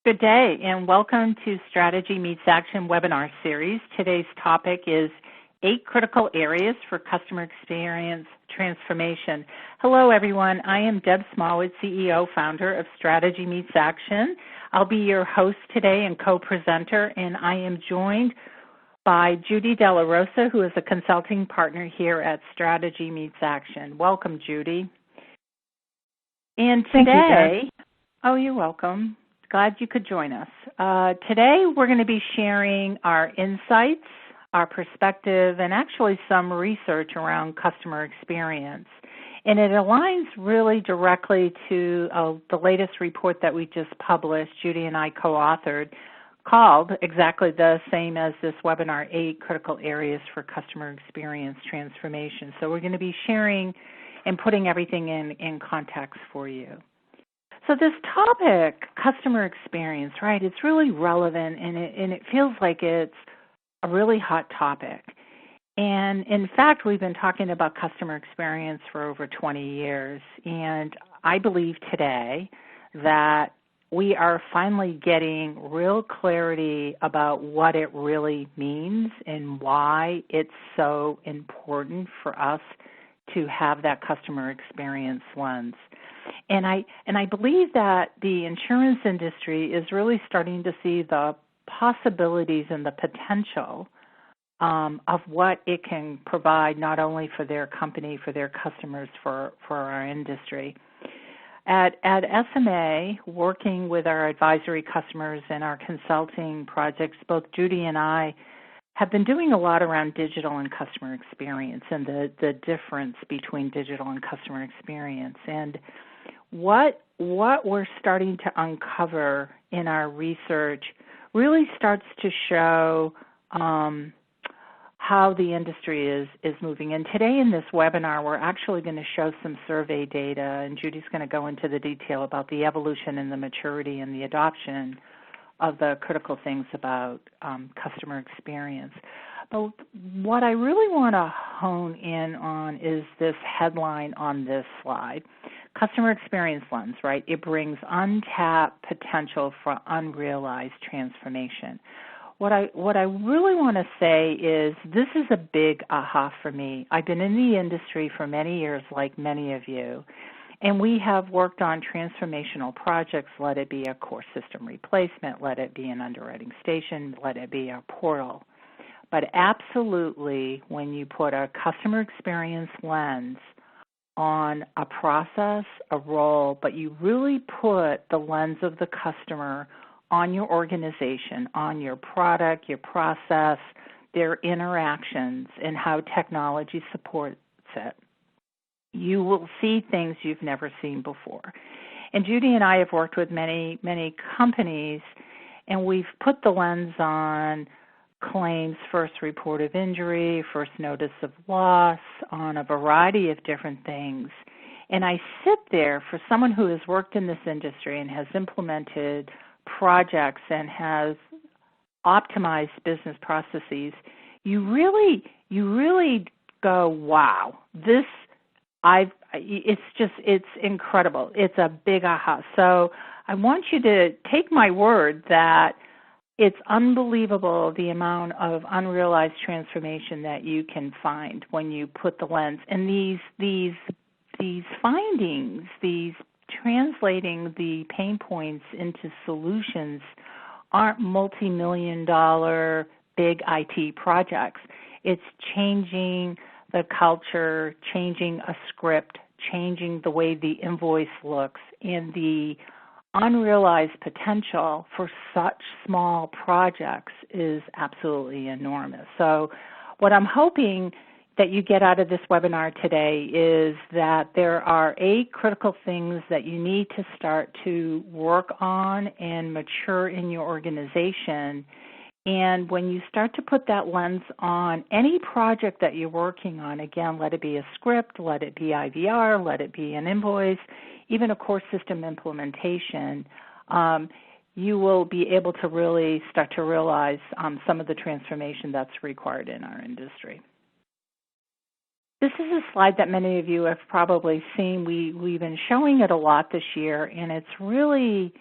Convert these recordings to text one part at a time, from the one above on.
Good day, and welcome to Strategy Meets Action webinar series. Today's topic is 8 critical areas for customer experience transformation. Hello, everyone. I am Deb Smallwood, CEO, founder of Strategy Meets Action. I'll be your host today and co-presenter, and I am joined by Judy Della Rosa, who is a consulting partner here at Strategy Meets Action. Welcome, Judy. And today, Thank you, Deb. Oh, you're welcome. Glad you could join us. Today we're going to be sharing our insights, our perspective, and actually some research around customer experience. And it aligns really directly to the latest report that we just published, Judy and I co-authored, called exactly the same as this webinar, 8 Critical Areas for Customer Experience Transformation. So we're going to be sharing and putting everything in context for you. So this topic, customer experience, right, it's really relevant and it feels like it's a really hot topic. And in fact, we've been talking about customer experience for over 20 years. And I believe today that we are finally getting real clarity about what it really means and why it's so important for us to have that customer experience lens. And I believe that the insurance industry is really starting to see the possibilities and the potential of what it can provide not only for their company, for their customers, for our industry. At SMA, working with our advisory customers and our consulting projects, both Judy and I have been doing a lot around digital and customer experience and the difference between digital and customer experience. And what we're starting to uncover in our research really starts to show how the industry is moving. And today in this webinar, we're actually going to show some survey data, and Judy's going to go into the detail about the evolution and the maturity and the adoption of the critical things about customer experience. But what I really want to hone in on is this headline on this slide. Customer experience lens, right? It brings untapped potential for unrealized transformation. What I really want to say is this is a big aha for me. I've been in the industry for many years, like many of you, and we have worked on transformational projects, let it be a core system replacement, let it be an underwriting station, let it be a portal. But absolutely, when you put a customer experience lens on a process, a role, but you really put the lens of the customer on your organization, on your product, your process, their interactions, and how technology supports it, you will see things you've never seen before. And Judy and I have worked with many, many companies, and we've put the lens on claims, first report of injury, first notice of loss, on a variety of different things. And I sit there, for someone who has worked in this industry and has implemented projects and has optimized business processes, you really go, wow, it's incredible. It's a big aha. So I want you to take my word that it's unbelievable the amount of unrealized transformation that you can find when you put the lens. And these findings, these translating the pain points into solutions aren't multi-million-dollar big IT projects. It's changing the culture, changing a script, changing the way the invoice looks, and the unrealized potential for such small projects is absolutely enormous. So what I'm hoping that you get out of this webinar today is that there are 8 critical things that you need to start to work on and mature in your organization. And when you start to put that lens on any project that you're working on, again, let it be a script, let it be IVR, let it be an invoice, even a core system implementation, you will be able to really start to realize some of the transformation that's required in our industry. This is a slide that many of you have probably seen. We've been showing it a lot this year, and it's really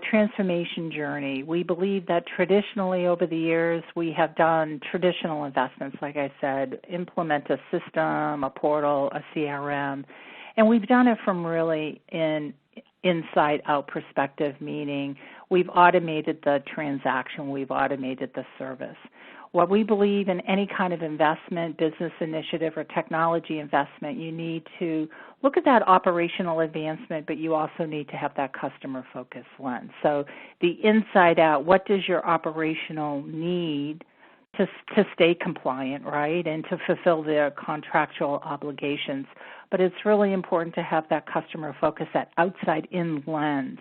transformation journey. We believe that traditionally over the years we have done traditional investments, like I said, implement a system, a portal, a CRM, and we've done it from really an inside-out perspective, meaning we've automated the transaction, we've automated the service. What we believe in any kind of investment, business initiative, or technology investment, you need to look at that operational advancement, but you also need to have that customer-focused lens. So the inside out, what does your operational need to stay compliant, right, and to fulfill their contractual obligations? But it's really important to have that customer focus, that outside-in lens.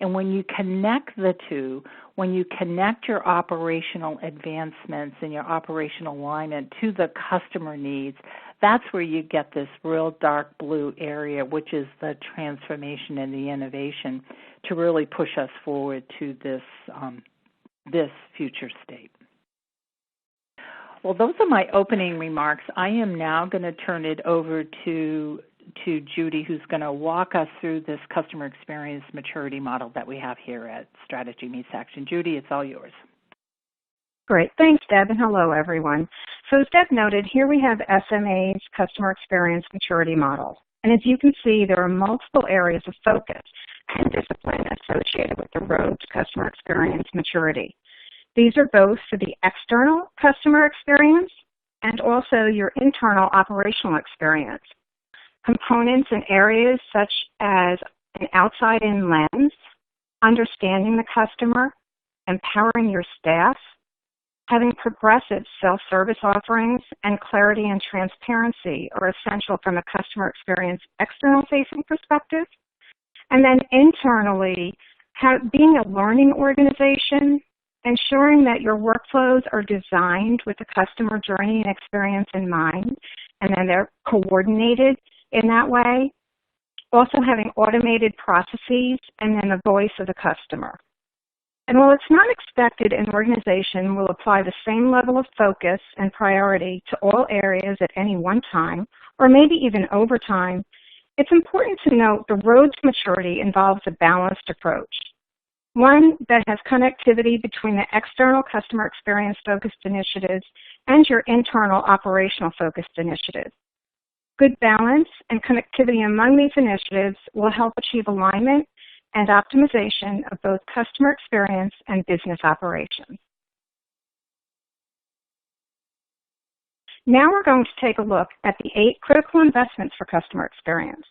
And when you connect the two, when you connect your operational advancements and your operational alignment to the customer needs, that's where you get this real dark blue area, which is the transformation and the innovation to really push us forward to this future state. Well, those are my opening remarks. I am now going to turn it over to Judy, who's going to walk us through this customer experience maturity model that we have here at Strategy Meets Action. Judy, it's all yours. Great. Thanks, Deb, and hello, everyone. So as Deb noted, here we have SMA's customer experience maturity model. And as you can see, there are multiple areas of focus and discipline associated with the road to customer experience maturity. These are both for the external customer experience and also your internal operational experience. Components in areas such as an outside-in lens, understanding the customer, empowering your staff, having progressive self-service offerings, and clarity and transparency are essential from a customer experience external-facing perspective. And then internally, being a learning organization, ensuring that your workflows are designed with the customer journey and experience in mind, and then they're coordinated in that way. Also having automated processes, and then the voice of the customer. And while it's not expected an organization will apply the same level of focus and priority to all areas at any one time, or maybe even over time, it's important to note the road to maturity involves a balanced approach. One that has connectivity between the external customer experience focused initiatives and your internal operational focused initiatives. Good balance and connectivity among these initiatives will help achieve alignment and optimization of both customer experience and business operations. Now we're going to take a look at the 8 critical investments for customer experience.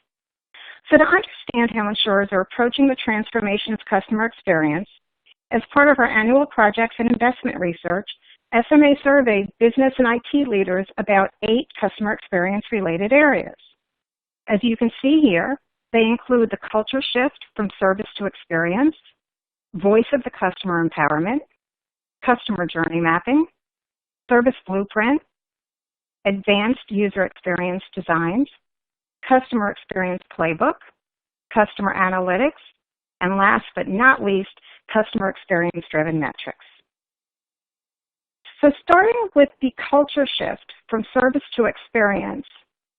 So to understand how insurers are approaching the transformation of customer experience, as part of our annual projects and investment research, SMA surveyed business and IT leaders about 8 customer experience related areas. As you can see here, they include the culture shift from service to experience, voice of the customer empowerment, customer journey mapping, service blueprint, advanced user experience designs, customer experience playbook, customer analytics, and last but not least, customer experience driven metrics. So starting with the culture shift from service to experience,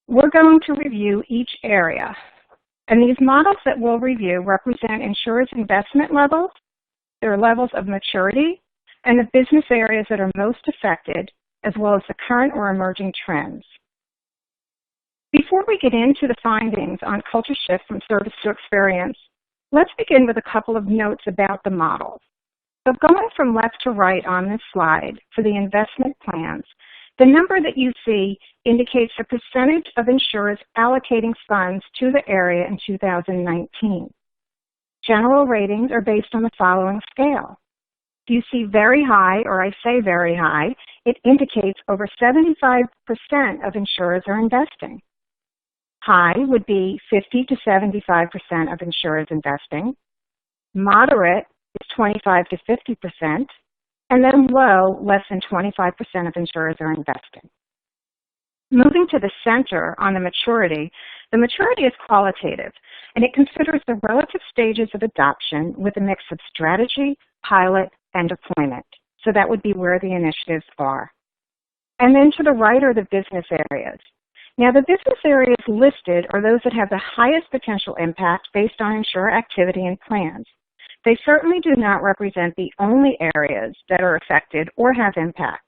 we're going to review each area. And these models that we'll review represent insurers' investment levels, their levels of maturity, and the business areas that are most affected, as well as the current or emerging trends. Before we get into the findings on culture shift from service to experience, let's begin with a couple of notes about the models. So going from left to right on this slide for the investment plans, the number that you see indicates the percentage of insurers allocating funds to the area in 2019. General ratings are based on the following scale. If you see very high, or I say very high, it indicates over 75% of insurers are investing. High would be 50 to 75% of insurers investing. Moderate is 25 to 50%. And then low, less than 25% of insurers are investing. Moving to the center on the maturity is qualitative, and it considers the relative stages of adoption with a mix of strategy, pilot, and deployment. So that would be where the initiatives are. And then to the right are the business areas. Now the business areas listed are those that have the highest potential impact based on insurer activity and plans. they certainly do not represent the only areas that are affected or have impact.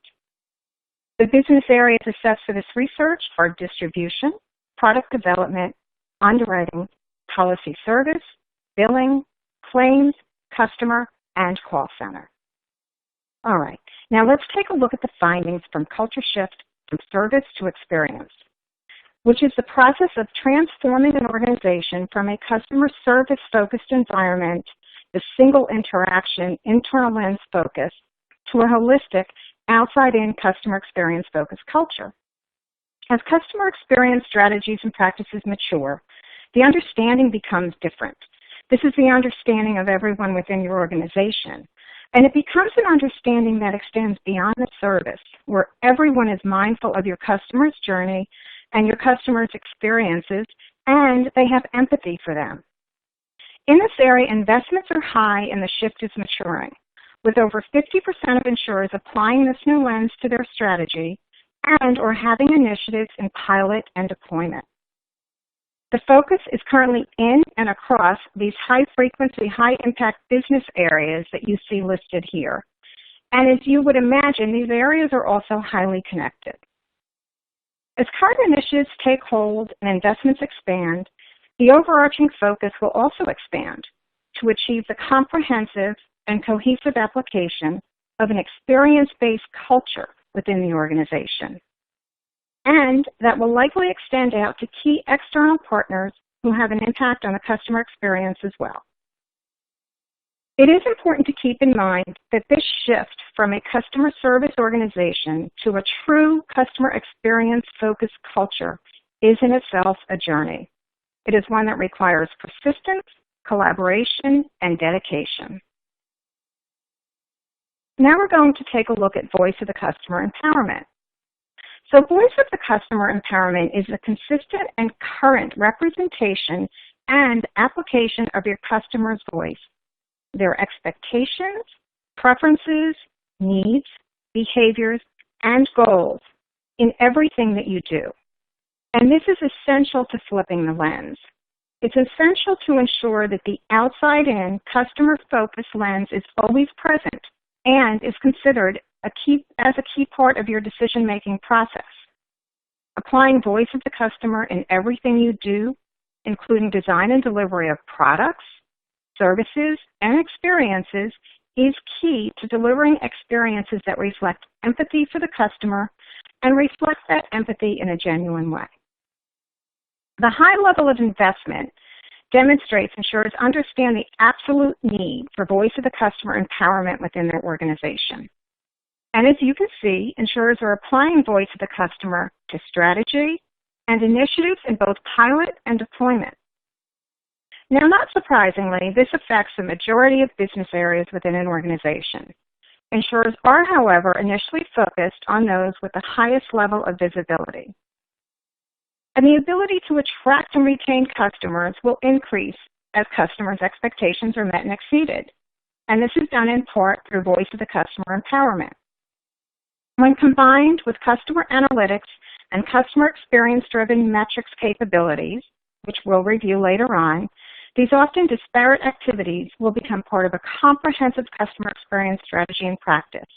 The business areas assessed for this research are distribution, product development, underwriting, policy service, billing, claims, customer, and call center. All right, now let's take a look at the findings from Culture Shift from Service to Experience, which is the process of transforming an organization from a customer service-focused environment, the single interaction, internal lens focus, to a holistic, outside-in customer experience-focused culture. As customer experience strategies and practices mature, the understanding becomes different. This is the understanding of everyone within your organization. And it becomes an understanding that extends beyond the service, where everyone is mindful of your customer's journey and your customer's experiences, and they have empathy for them. In this area, investments are high and the shift is maturing, with over 50% of insurers applying this new lens to their strategy and or having initiatives in pilot and deployment. The focus is currently in and across these high-frequency, high-impact business areas that you see listed here. And as you would imagine, these areas are also highly connected. As current initiatives take hold and investments expand, the overarching focus will also expand to achieve the comprehensive and cohesive application of an experience-based culture within the organization. And that will likely extend out to key external partners who have an impact on the customer experience as well. It is important to keep in mind that this shift from a customer service organization to a true customer experience-focused culture is in itself a journey. It is one that requires persistence, collaboration, and dedication. Now we're going to take a look at Voice of the Customer Empowerment. So Voice of the Customer Empowerment is a consistent and current representation and application of your customer's voice, their expectations, preferences, needs, behaviors, and goals in everything that you do. And this is essential to flipping the lens. It's essential to ensure that the outside-in, customer-focused lens is always present and is considered as a key part of your decision-making process. Applying Voice of the Customer in everything you do, including design and delivery of products, services, and experiences, is key to delivering experiences that reflect empathy for the customer and reflect that empathy in a genuine way. The high level of investment demonstrates insurers understand the absolute need for Voice of the Customer empowerment within their organization. And as you can see, insurers are applying Voice of the Customer to strategy and initiatives in both pilot and deployment. Now, not surprisingly, this affects the majority of business areas within an organization. Insurers are, however, initially focused on those with the highest level of visibility. And the ability to attract and retain customers will increase as customers' expectations are met and exceeded. And this is done in part through Voice of the Customer empowerment. When combined with customer analytics and customer experience-driven metrics capabilities, which we'll review later on, these often disparate activities will become part of a comprehensive customer experience strategy and practice,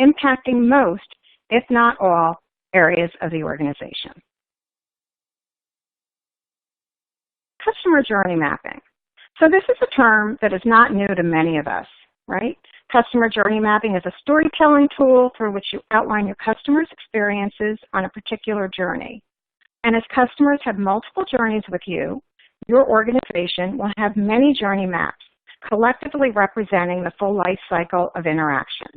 impacting most, if not all, areas of the organization. Customer journey mapping. So this is a term that is not new to many of us, right? Customer journey mapping is a storytelling tool through which you outline your customers' experiences on a particular journey. And as customers have multiple journeys with you, your organization will have many journey maps, collectively representing the full life cycle of interaction.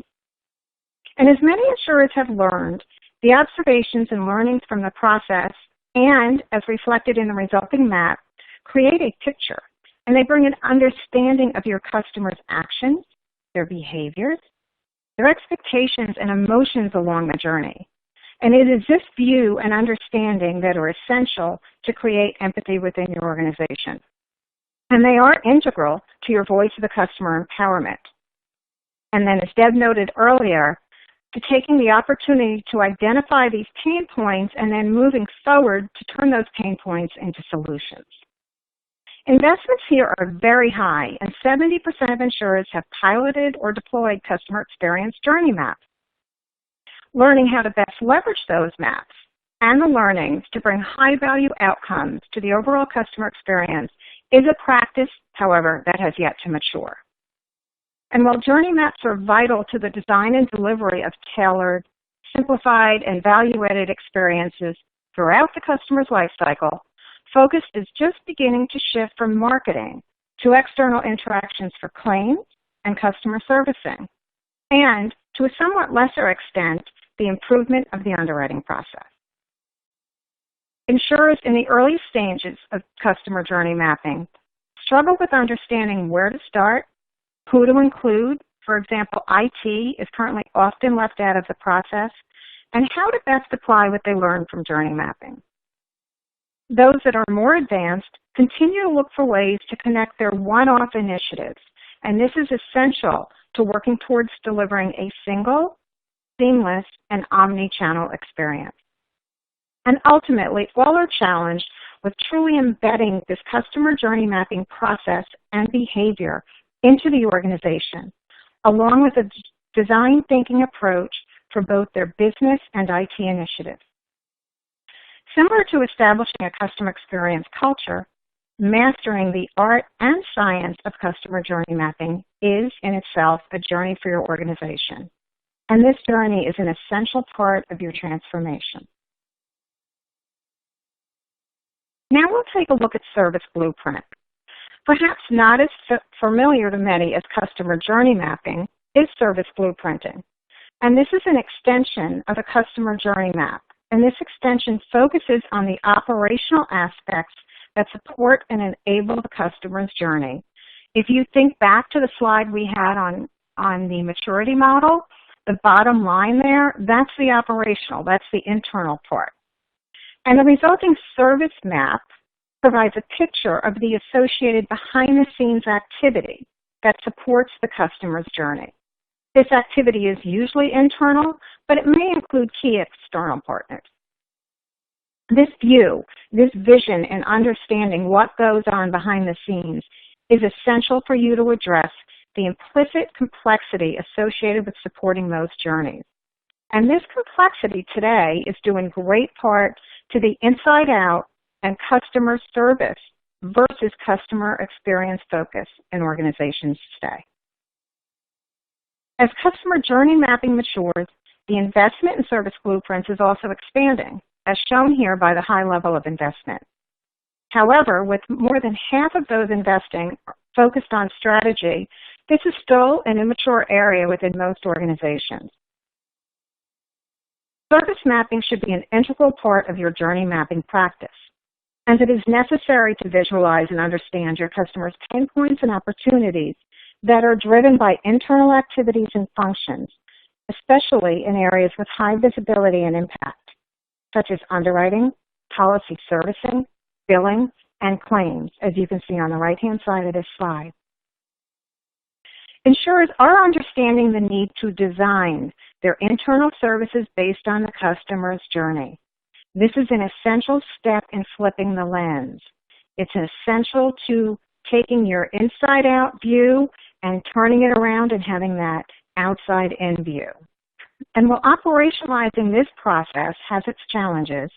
And as many insurers have learned, the observations and learnings from the process and as reflected in the resulting map create a picture, and they bring an understanding of your customers' actions, their behaviors, their expectations, and emotions along the journey. And it is this view and understanding that are essential to create empathy within your organization. And they are integral to your Voice of the Customer empowerment. And then, as Deb noted earlier, to taking the opportunity to identify these pain points and then moving forward to turn those pain points into solutions. Investments here are very high, and 70% of insurers have piloted or deployed customer experience journey maps. Learning how to best leverage those maps and the learnings to bring high-value outcomes to the overall customer experience is a practice, however, that has yet to mature. And while journey maps are vital to the design and delivery of tailored, simplified, and value-added experiences throughout the customer's lifecycle, focus is just beginning to shift from marketing to external interactions for claims and customer servicing, and to a somewhat lesser extent, the improvement of the underwriting process. Insurers in the early stages of customer journey mapping struggle with understanding where to start, who to include. For example, IT is currently often left out of the process, and how to best apply what they learn from journey mapping. Those that are more advanced continue to look for ways to connect their one-off initiatives, and this is essential to working towards delivering a single, seamless, and omni-channel experience. And ultimately, all are challenged with truly embedding this customer journey mapping process and behavior into the organization, along with a design thinking approach for both their business and IT initiatives. Similar to establishing a customer experience culture, mastering the art and science of customer journey mapping is in itself a journey for your organization. And this journey is an essential part of your transformation. Now we'll take a look at Service Blueprint. Perhaps not as familiar to many as customer journey mapping is service blueprinting. And this is an extension of a customer journey map. And this extension focuses on the operational aspects that support and enable the customer's journey. If you think back to the slide we had on the maturity model, the bottom line there, that's the operational, that's the internal part. And the resulting service map provides a picture of the associated behind-the-scenes activity that supports the customer's journey. This activity is usually internal, but it may include key external partners. This view, this vision and understanding what goes on behind the scenes is essential for you to address the implicit complexity associated with supporting those journeys. And this complexity today is due in great part to the inside out and customer service versus customer experience focus in organizations today. As customer journey mapping matures, the investment in service blueprints is also expanding, as shown here by the high level of investment. However, with more than half of those investing focused on strategy, this is still an immature area within most organizations. Service mapping should be an integral part of your journey mapping practice, as it is necessary to visualize and understand your customers' pain points and opportunities that are driven by internal activities and functions, especially in areas with high visibility and impact, such as underwriting, policy servicing, billing, and claims, as you can see on the right-hand side of this slide. Insurers are understanding the need to design their internal services based on the customer's journey. This is an essential step in flipping the lens. It's essential to taking your inside-out view and turning it around and having that outside-in view. And while operationalizing this process has its challenges,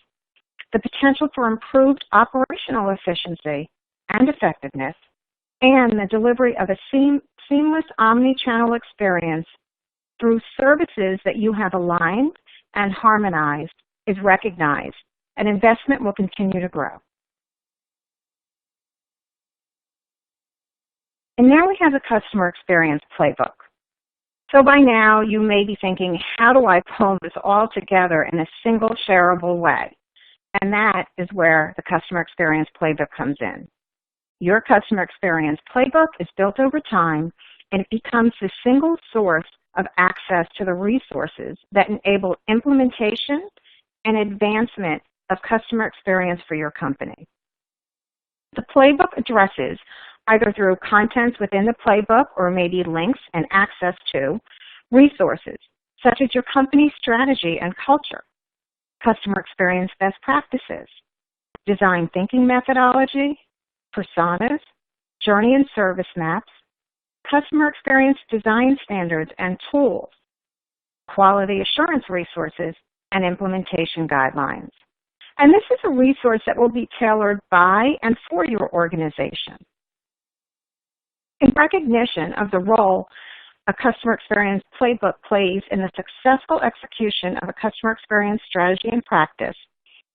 the potential for improved operational efficiency and effectiveness and the delivery of a seamless omni-channel experience through services that you have aligned and harmonized is recognized, and investment will continue to grow. And now we have the customer experience playbook. So by now you may be thinking, how do I pull this all together in a single shareable way? And that is where the customer experience playbook comes in. Your customer experience playbook is built over time, and it becomes the single source of access to the resources that enable implementation and advancement of customer experience for your company. The playbook addresses, either through contents within the playbook or maybe links and access to, resources such as your company's strategy and culture, customer experience best practices, design thinking methodology, personas, journey and service maps, customer experience design standards and tools, quality assurance resources, and implementation guidelines. And this is a resource that will be tailored by and for your organization. In recognition of the role a customer experience playbook plays in the successful execution of a customer experience strategy and practice,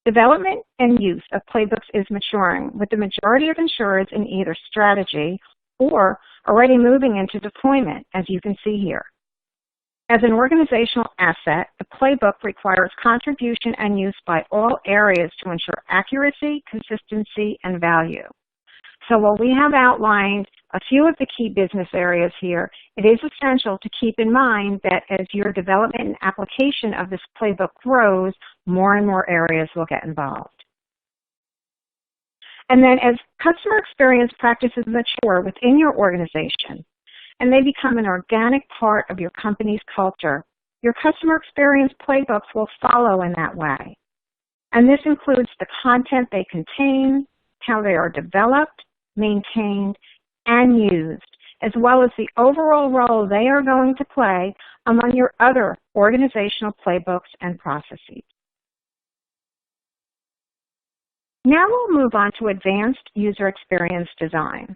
development and use of playbooks is maturing, with the majority of insurers in either strategy or already moving into deployment, as you can see here. As an organizational asset, the playbook requires contribution and use by all areas to ensure accuracy, consistency, and value. So while we have outlined a few of the key business areas here, it is essential to keep in mind that as your development and application of this playbook grows, more and more areas will get involved. And then as customer experience practices mature within your organization, and they become an organic part of your company's culture, your customer experience playbooks will follow in that way. And this includes the content they contain, how they are developed, maintained, and used, as well as the overall role they are going to play among your other organizational playbooks and processes. Now we'll move on to advanced user experience design.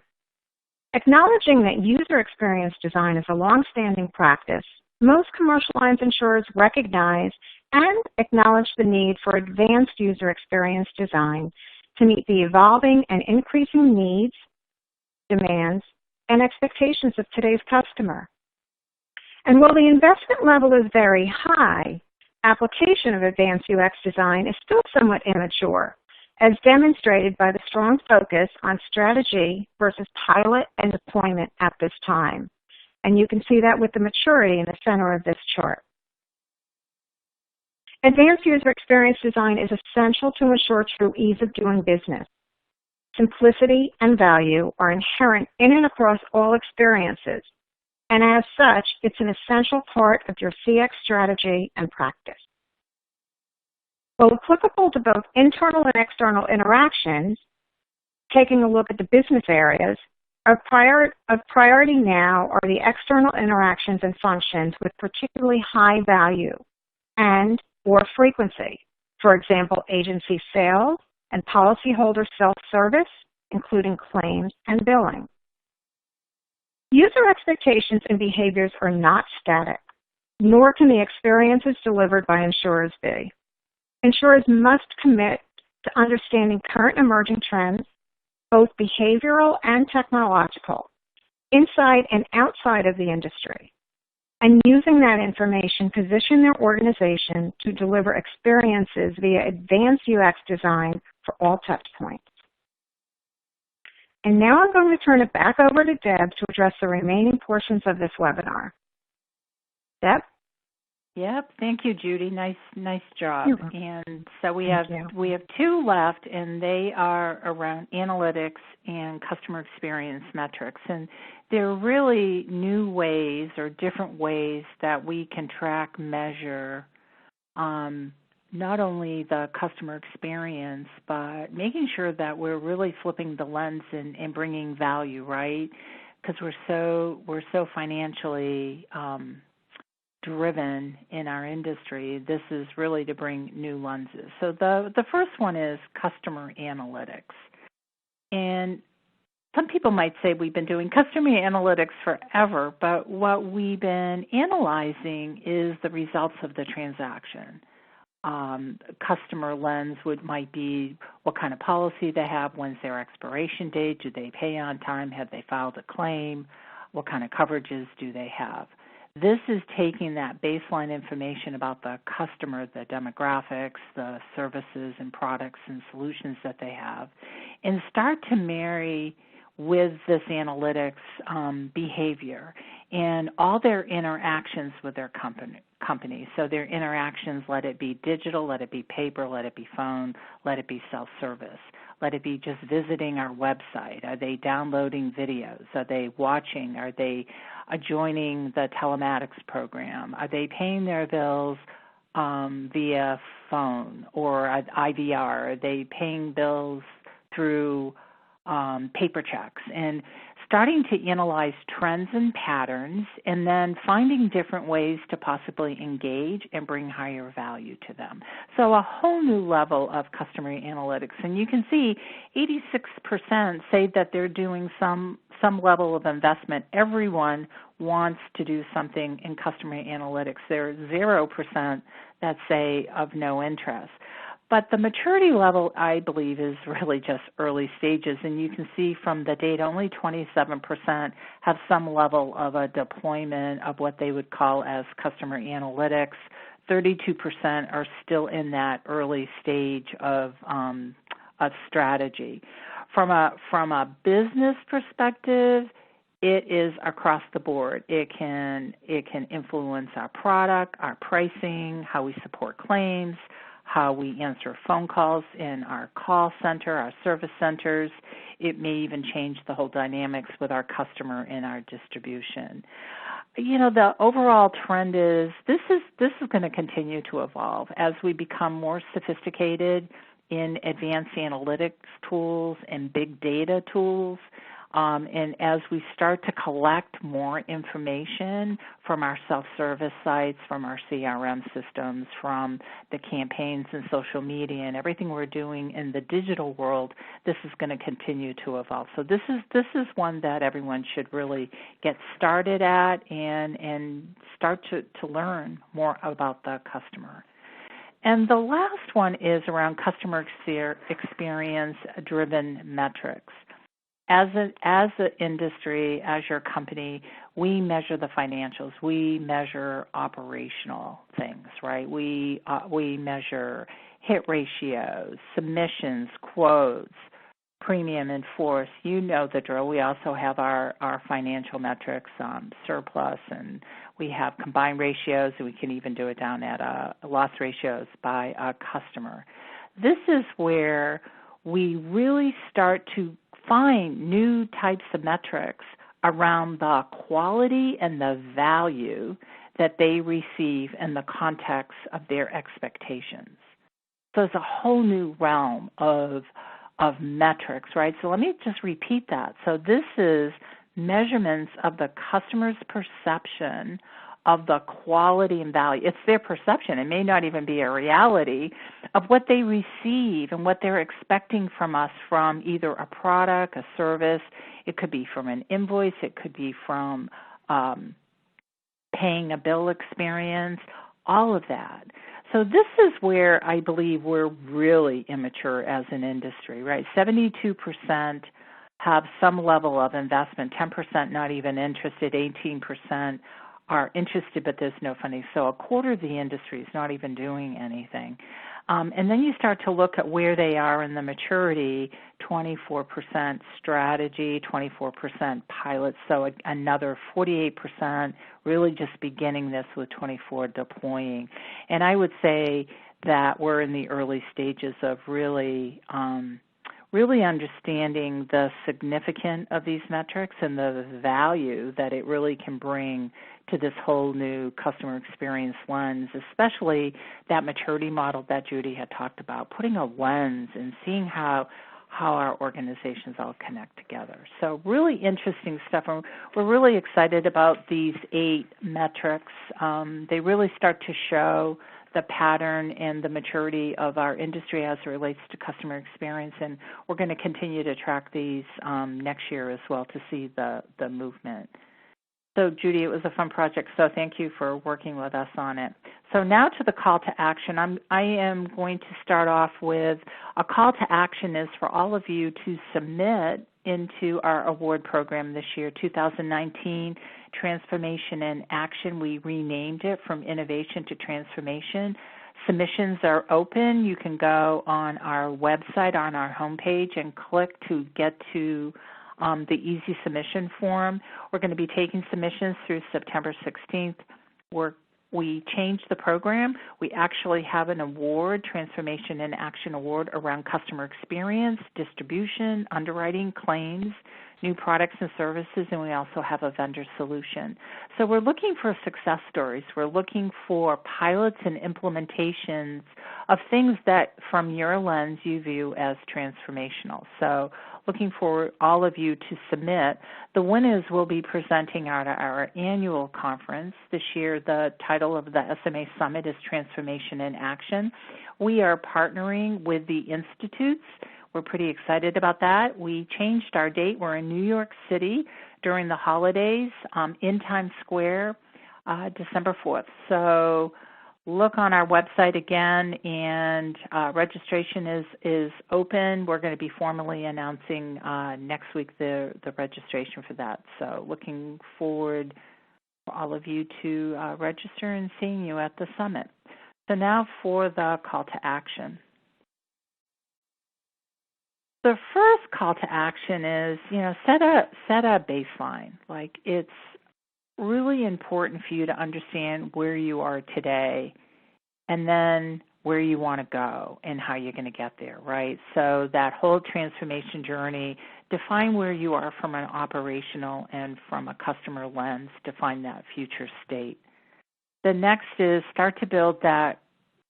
Acknowledging that user experience design is a long-standing practice, most commercial lines insurers recognize and acknowledge the need for advanced user experience design to meet the evolving and increasing needs, demands, and expectations of today's customer. And while the investment level is very high, application of advanced UX design is still somewhat immature, as demonstrated by the strong focus on strategy versus pilot and deployment at this time. And you can see that with the maturity in the center of this chart. Advanced user experience design is essential to ensure true ease of doing business. Simplicity and value are inherent in and across all experiences, and as such, it's an essential part of your CX strategy and practice. While applicable to both internal and external interactions, taking a look at the business areas, of priority now are the external interactions and functions with particularly high value and or frequency. For example, agency sales and policyholder self-service, including claims and billing. User expectations and behaviors are not static, nor can the experiences delivered by insurers be. Insurers must commit to understanding current emerging trends, both behavioral and technological, inside and outside of the industry, and using that information, position their organization to deliver experiences via advanced UX design for all touch points. And now I'm going to turn it back over to Deb to address the remaining portions of this webinar. Deb? Yep, thank you, Judy. Nice job. And so we have two left, and they are around analytics and customer experience metrics. And they're really new ways or different ways that we can track, measure not only the customer experience, but making sure that we're really flipping the lens and bringing value, right? Because we're so financially driven in our industry. This is really to bring new lenses. So the first one is customer analytics. And some people might say we've been doing customer analytics forever, but what we've been analyzing is the results of the transaction. Customer lens might be what kind of policy they have, when's their expiration date, do they pay on time, have they filed a claim, what kind of coverages do they have. This is taking that baseline information about the customer, the demographics, the services and products and solutions that they have, and start to marry with this analytics behavior and all their interactions with their company. So their interactions, let it be digital, let it be paper, let it be phone, let it be self-service. Let it be just visiting our website. Are they downloading videos? Are they watching? Are they joining the telematics program? Are they paying their bills via phone or IVR? Are they paying bills through paper checks, and starting to analyze trends and patterns, and then finding different ways to possibly engage and bring higher value to them. So a whole new level of customer analytics. And you can see 86% say that they're doing some level of investment. Everyone wants to do something in customer analytics. There are 0% that say of no interest. But the maturity level, I believe, is really just early stages. And you can see from the data, only 27% have some level of a deployment of what they would call as customer analytics. 32% are still in that early stage of strategy. From a business perspective, it is across the board. It can influence our product, our pricing, how we support claims, how we answer phone calls in our call center, our service centers. It may even change the whole dynamics with our customer and our distribution. You know, the overall trend is this is going to continue to evolve as we become more sophisticated in advanced analytics tools and big data tools. And as we start to collect more information from our self-service sites, from our CRM systems, from the campaigns and social media and everything we're doing in the digital world, this is going to continue to evolve. So this is one that everyone should really get started at and start to learn more about the customer. And the last one is around customer experience-driven metrics. As an industry, as your company, we measure the financials. We measure operational things, right? We measure hit ratios, submissions, quotes, premium in force. You know the drill. We also have our financial metrics, surplus, and we have combined ratios, and we can even do it down at loss ratios by a customer. This is where we really start to find new types of metrics around the quality and the value that they receive in the context of their expectations. So it's a whole new realm of metrics, right? So let me just repeat that. So this is measurements of the customer's perception of the quality and value. It's their perception. It may not even be a reality of what they receive and what they're expecting from us from either a product, a service. It could be from an invoice. It could be from paying a bill experience, all of that. So this is where I believe we're really immature as an industry, right? 72% have some level of investment, 10% not even interested, 18% are interested, but there's no funding. So a quarter of the industry is not even doing anything. And then you start to look at where they are in the maturity, 24% strategy, 24% pilots, so another 48% really just beginning this with 24 deploying. And I would say that we're in the early stages of really understanding the significance of these metrics and the value that it really can bring to this whole new customer experience lens, especially that maturity model that Judy had talked about, putting a lens and seeing how our organizations all connect together. So really interesting stuff. And we're really excited about these 8 metrics. They really start to show the pattern and the maturity of our industry as it relates to customer experience, and we're going to continue to track these next year as well to see the movement. So, Judy, it was a fun project, so thank you for working with us on it. So now to the call to action. I am going to start off with a call to action is for all of you to submit into our award program this year, 2019 Transformation in Action. We renamed it from Innovation to Transformation. Submissions are open. You can go on our website, on our homepage, and click to get to the easy submission form. We're going to be taking submissions through September 16th. We changed the program. We actually have an award, Transformation in Action Award, around customer experience, distribution, underwriting, claims, new products and services, and we also have a vendor solution. So we're looking for success stories. We're looking for pilots and implementations of things that, from your lens, you view as transformational. So looking for all of you to submit. The winners will be presenting at our annual conference. This year, the title of the SMA Summit is Transformation in Action. We are partnering with the institutes. We're pretty excited about that. We changed our date. We're in New York City during the holidays in Times Square, December 4th. So look on our website again, and registration is open. We're going to be formally announcing next week the registration for that. So looking forward for all of you to register and seeing you at the summit. So now for the call to action. The first call to action is, set a baseline. Like, it's really important for you to understand where you are today and then where you want to go and how you're going to get there, right? So that whole transformation journey, define where you are from an operational and from a customer lens, define that future state. The next is start to build that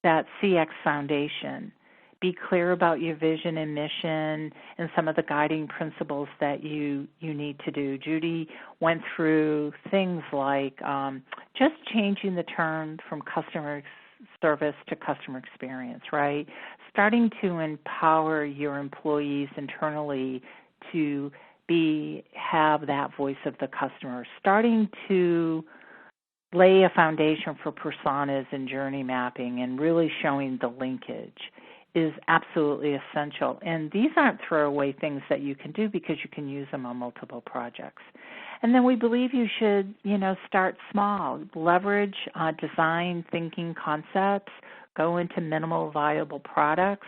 CX foundation. Be clear about your vision and mission and some of the guiding principles that you need to do. Judy went through things like just changing the term from customer service to customer experience, right? Starting to empower your employees internally to have that voice of the customer. Starting to lay a foundation for personas and journey mapping and really showing the linkage is absolutely essential. And these aren't throwaway things that you can do because you can use them on multiple projects. And then we believe you should, start small, leverage design thinking concepts, go into minimal viable products.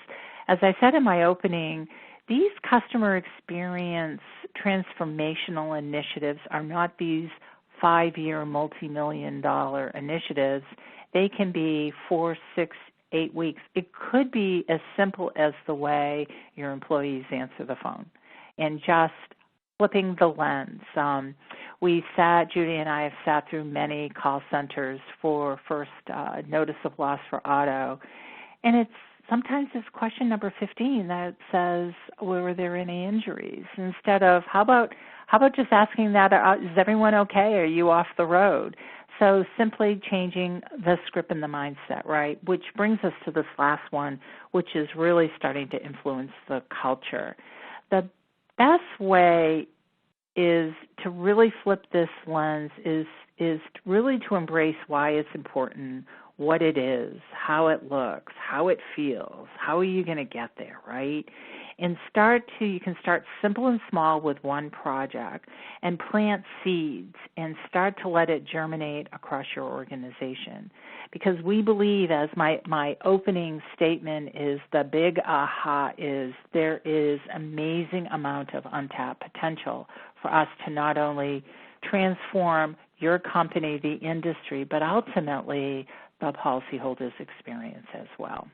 As I said in my opening, these customer experience transformational initiatives are not these 5-year multi-million-dollar initiatives. They can be 4, 6, 8 weeks. It could be as simple as the way your employees answer the phone and just flipping the lens. Judy and I have sat through many call centers for first notice of loss for auto, and sometimes it's question number 15 that says, were there any injuries? Instead of, how about just asking that, is everyone okay? Are you off the road? So simply changing the script and the mindset, right, which brings us to this last one, which is really starting to influence the culture. The best way is to really flip this lens is really to embrace why it's important, what it is, how it looks, how it feels, how are you going to get there, right? And you can start simple and small with one project and plant seeds and start to let it germinate across your organization. Because we believe, as my opening statement is, the big aha is there is amazing amount of untapped potential for us to not only transform your company, the industry, but ultimately the policyholders' experience as well.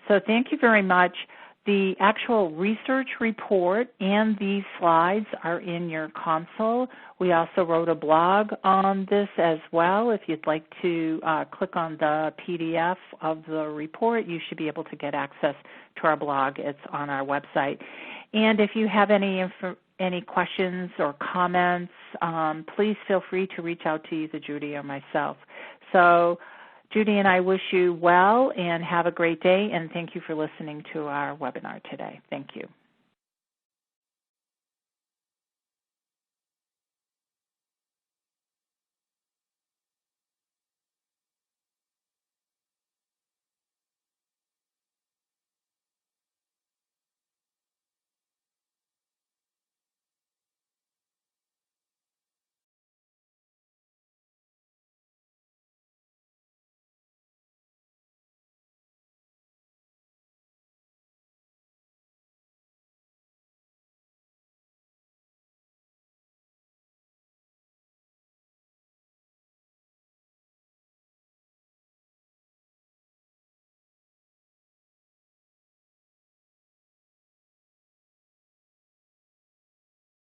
So thank you very much. The actual research report and these slides are in your console. We also wrote a blog on this as well. If you'd like to click on the PDF of the report, you should be able to get access to our blog. It's on our website. And if you have any questions or comments, please feel free to reach out to either Judy or myself. So Judy and I wish you well and have a great day, and thank you for listening to our webinar today. Thank you.